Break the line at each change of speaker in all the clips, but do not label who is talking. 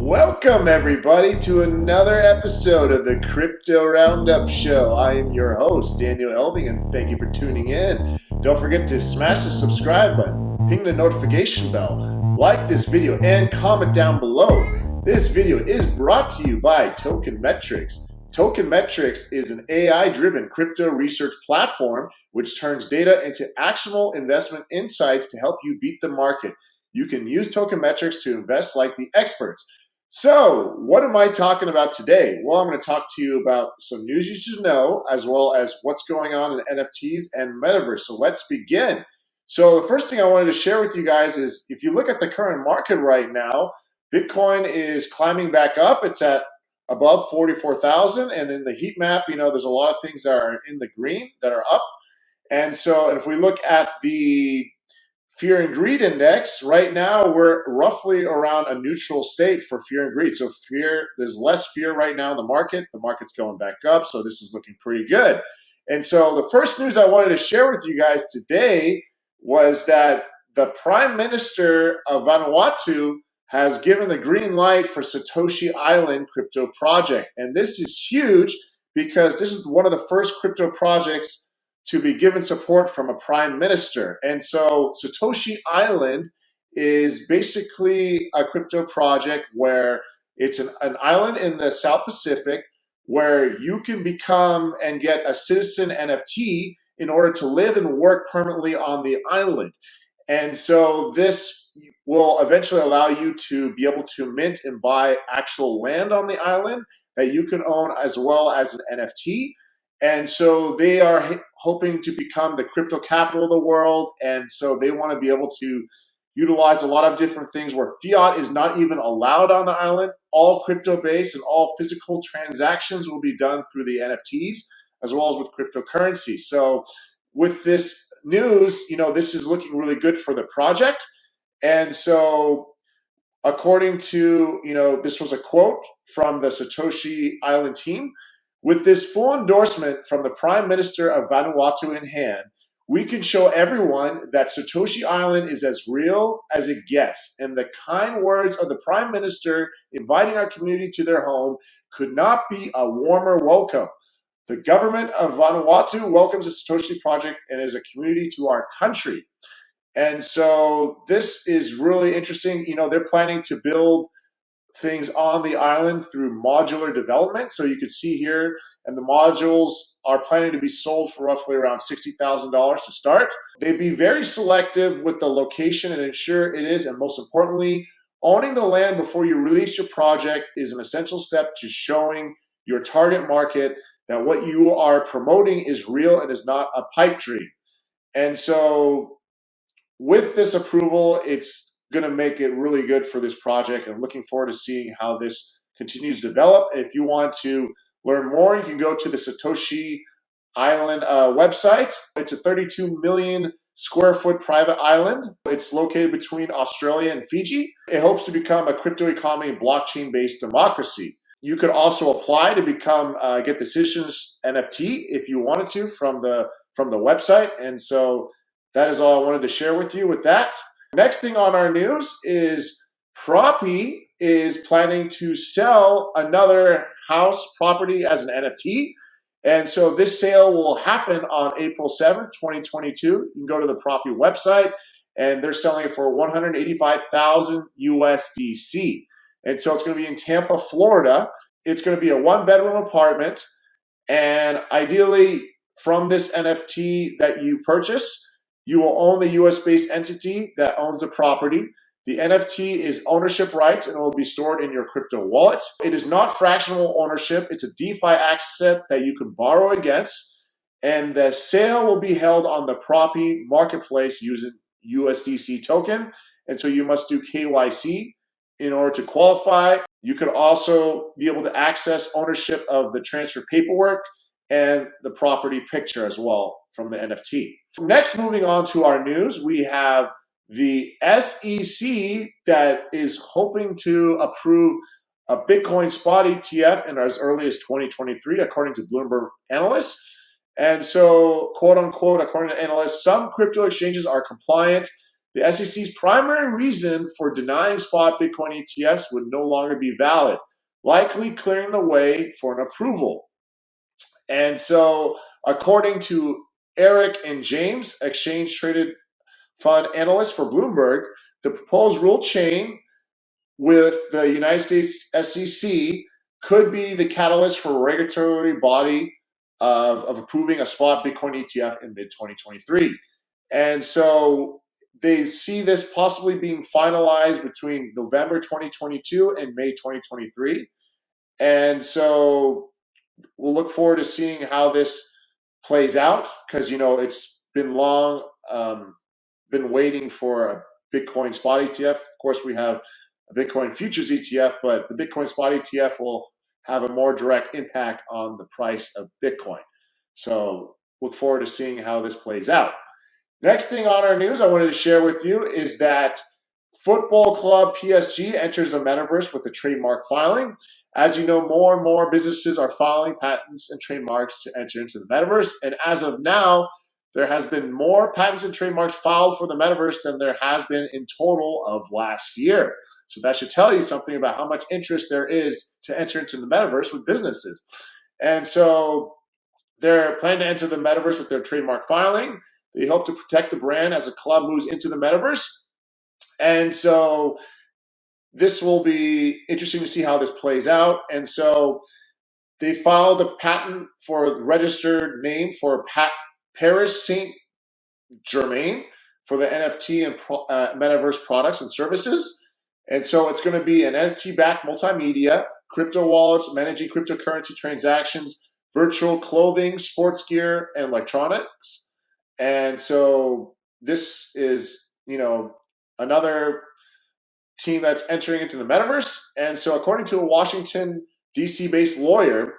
Welcome everybody to another episode of the Crypto Roundup Show. I am your host, Daniel Elving, and thank you for tuning in. Don't forget to smash the subscribe button, ping the notification bell, like this video, and comment down below. This video is brought to you by Token Metrics. Token Metrics is an AI-driven crypto research platform which turns data into actionable investment insights to help you beat the market. You can use Token Metrics to invest like the experts. So, what am I talking about today? Well, I'm going to talk to you about some news you should know, as well as what's going on in NFTs and Metaverse. So let's begin. So the first thing I wanted to share with you guys is if you look at the current market right now, Bitcoin is climbing back up. It's at above 44,000. And in the heat map, there's a lot of things that are in the green that are up. And if we look at the Fear and Greed Index, right now we're roughly around a neutral state for fear and greed. So there's less fear right now in the market. The market's going back up, so this is looking pretty good. And so the first news I wanted to share with you guys today was that the Prime Minister of Vanuatu has given the green light for Satoshi Island crypto project. And this is huge because this is one of the first crypto projects to be given support from a prime minister. And so Satoshi Island is basically a crypto project where it's an island in the South Pacific where you can become and get a citizen NFT in order to live and work permanently on the island. And so this will eventually allow you to be able to mint and buy actual land on the island that you can own as well as an NFT. And so they are hoping to become the crypto capital of the world. And so they want to be able to utilize a lot of different things where fiat is not even allowed on the island. All crypto-based and all physical transactions will be done through the NFTs as well as with cryptocurrency. So with this news, this is looking really good for the project. And so according to, this was a quote from the Satoshi Island team. With this full endorsement from the Prime Minister of Vanuatu in hand, we can show everyone that Satoshi Island is as real as it gets. And the kind words of the Prime Minister inviting our community to their home could not be a warmer welcome. The government of Vanuatu welcomes the Satoshi Project and is a community to our country. And so this is really interesting. They're planning to build things on the island through modular development. So you can see here, and the modules are planning to be sold for roughly around $60,000 to start. They'd be very selective with the location and ensure it is, and most importantly, owning the land before you release your project is an essential step to showing your target market that what you are promoting is real and is not a pipe dream. And so with this approval, it's going to make it really good for this project. And I'm looking forward to seeing how this continues to develop. And if you want to learn more, you can go to the Satoshi Island website. It's a 32 million square foot private island. It's located between Australia and Fiji. It hopes to become a crypto economy blockchain-based democracy. You could also apply to become get the Citizens NFT if you wanted to from the website. And so that is all I wanted to share with you with that. Next thing on our news is Proppy is planning to sell another house property as an NFT. And so this sale will happen on April 7th, 2022. You can go to the Proppy website and they're selling it for $185,000 USDC. And so it's going to be in Tampa, Florida. It's going to be a 1-bedroom apartment. And ideally from this NFT that you purchase, you will own the US-based entity that owns the property. The NFT is ownership rights and it will be stored in your crypto wallet. It is not fractional ownership. It's a DeFi asset that you can borrow against. And the sale will be held on the Proppy marketplace using USDC token. And so you must do KYC in order to qualify. You could also be able to access ownership of the transfer paperwork and the property picture as well from the NFT. Next, moving on to our news, we have the SEC that is hoping to approve a Bitcoin spot ETF in as early as 2023, according to Bloomberg analysts. And so, quote unquote, according to analysts, some crypto exchanges are compliant the SEC's primary reason for denying spot Bitcoin ETFs would no longer be valid, likely clearing the way for an approval. And so, according to Eric and James, exchange traded fund analysts for Bloomberg, the proposed rule chain with the United States SEC could be the catalyst for a regulatory body of approving a spot Bitcoin ETF in mid-2023. And so they see this possibly being finalized between November 2022 and May 2023. And so we'll look forward to seeing how this plays out because, it's been long, been waiting for a Bitcoin spot ETF. Of course, we have a Bitcoin futures ETF, but the Bitcoin spot ETF will have a more direct impact on the price of Bitcoin. So look forward to seeing how this plays out. Next thing on our news I wanted to share with you is that football club PSG enters the metaverse with a trademark filing. As you know, more and more businesses are filing patents and trademarks to enter into the metaverse. And as of now, there has been more patents and trademarks filed for the metaverse than there has been in total of last year. So that should tell you something about how much interest there is to enter into the metaverse with businesses. And so they're planning to enter the metaverse with their trademark filing. They hope to protect the brand as the club moves into the metaverse. And so this will be interesting to see how this plays out. And so they filed a patent for the registered name for Paris Saint-Germain for the NFT and metaverse products and services. And so it's going to be an NFT-backed multimedia, crypto wallets, managing cryptocurrency transactions, virtual clothing, sports gear, and electronics. And so this is, another team that's entering into the metaverse. And so according to a Washington, D.C.-based lawyer,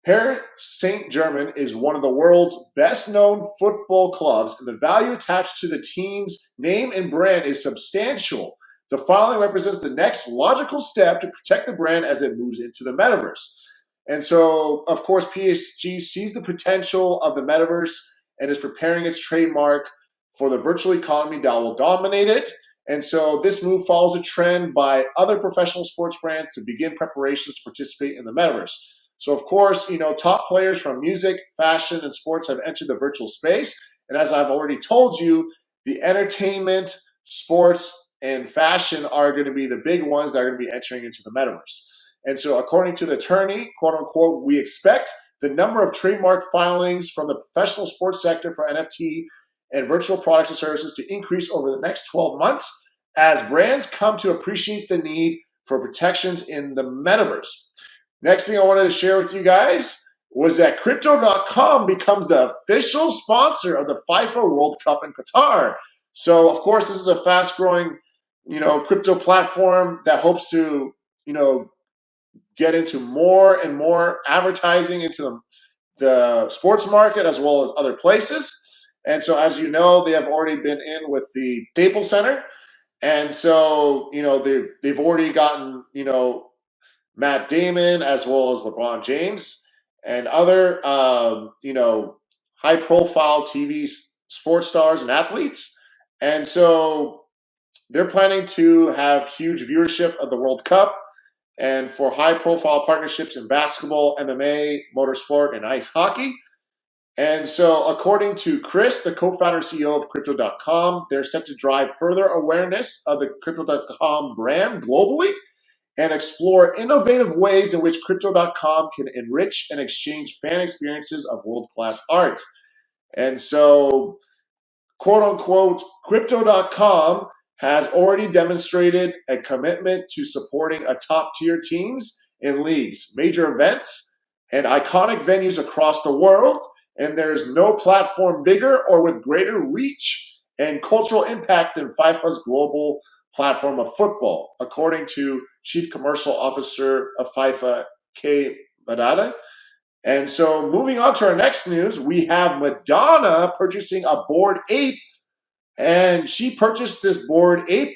Paris Saint-Germain is one of the world's best-known football clubs, and the value attached to the team's name and brand is substantial. The filing represents the next logical step to protect the brand as it moves into the metaverse. And so, of course, PSG sees the potential of the metaverse and is preparing its trademark for the virtual economy that will dominate it. And so this move follows a trend by other professional sports brands to begin preparations to participate in the metaverse. So, of course, top players from music, fashion, and sports have entered the virtual space. And as I've already told you, the entertainment, sports, and fashion are going to be the big ones that are going to be entering into the metaverse. And so according to the attorney, quote unquote, we expect the number of trademark filings from the professional sports sector for NFT and virtual products and services to increase over the next 12 months as brands come to appreciate the need for protections in the metaverse. Next thing I wanted to share with you guys was that Crypto.com becomes the official sponsor of the FIFA World Cup in Qatar. So, of course, this is a fast-growing, crypto platform that hopes to, get into more and more advertising into the sports market as well as other places. And so, as you know, they have already been in with the Staples Center. And so, they've already gotten, Matt Damon as well as LeBron James and other, high-profile TV sports stars and athletes. And so they're planning to have huge viewership of the World Cup and for high-profile partnerships in basketball, MMA, motorsport, and ice hockey. And so according to Chris, the co-founder and CEO of Crypto.com, they're set to drive further awareness of the Crypto.com brand globally and explore innovative ways in which Crypto.com can enrich and exchange fan experiences of world-class art. And so, quote-unquote, Crypto.com has already demonstrated a commitment to supporting a top-tier teams in leagues, major events, and iconic venues across the world, and there's no platform bigger or with greater reach and cultural impact than FIFA's global platform of football, according to Chief Commercial Officer of FIFA, Kay Madada. And so moving on to our next news, we have Madonna purchasing a Bored Ape, and she purchased this Bored Ape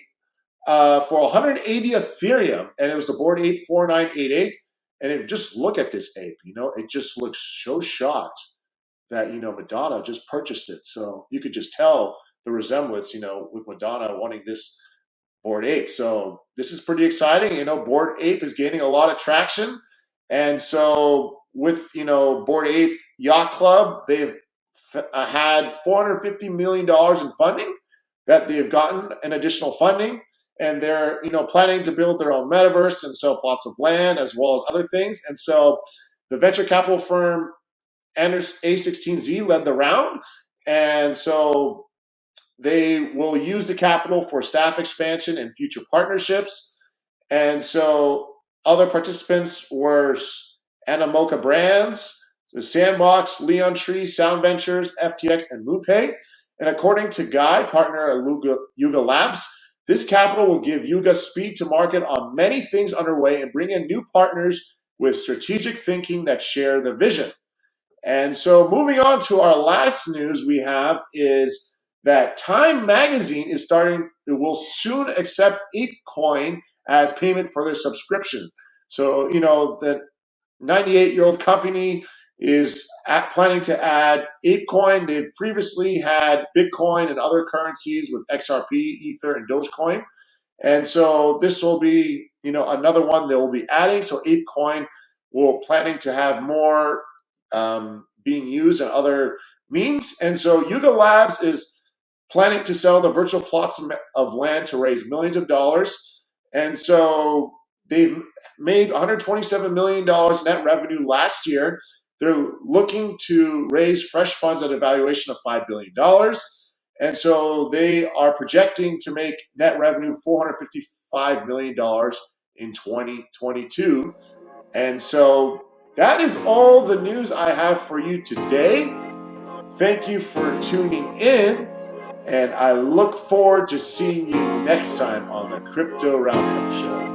for 180 Ethereum, and it was the Bored Ape 4988. And just look at this ape, it just looks so shocked that, Madonna just purchased it. So you could just tell the resemblance, with Madonna wanting this Bored Ape. So this is pretty exciting. Bored Ape is gaining a lot of traction. And so with, Bored Ape Yacht Club, they've had $450 million in funding that they've gotten an additional funding. And they're, planning to build their own metaverse and sell plots of land as well as other things. And so the venture capital firm A16Z led the round. And so they will use the capital for staff expansion and future partnerships. And so other participants were Animoca Brands, the Sandbox, Leon Tree, Sound Ventures, FTX, and MoonPay. And according to Guy, partner at Yuga Labs, this capital will give Yuga speed to market on many things underway and bring in new partners with strategic thinking that share the vision. And so moving on to our last news we have is that Time Magazine will soon accept ApeCoin as payment for their subscription. So, the 98-year-old company is planning to add ApeCoin. They've previously had Bitcoin and other currencies with XRP, Ether, and Dogecoin. And so this will be, another one they will be adding. So ApeCoin will planning to have more being used in other means. And so Yuga Labs is planning to sell the virtual plots of land to raise millions of dollars. And so they've made $127 million net revenue last year. They're looking to raise fresh funds at a valuation of $5 billion. And so they are projecting to make net revenue $455 million in 2022. And so that is all the news I have for you today. Thank you for tuning in, and I look forward to seeing you next time on the Crypto Roundup Show.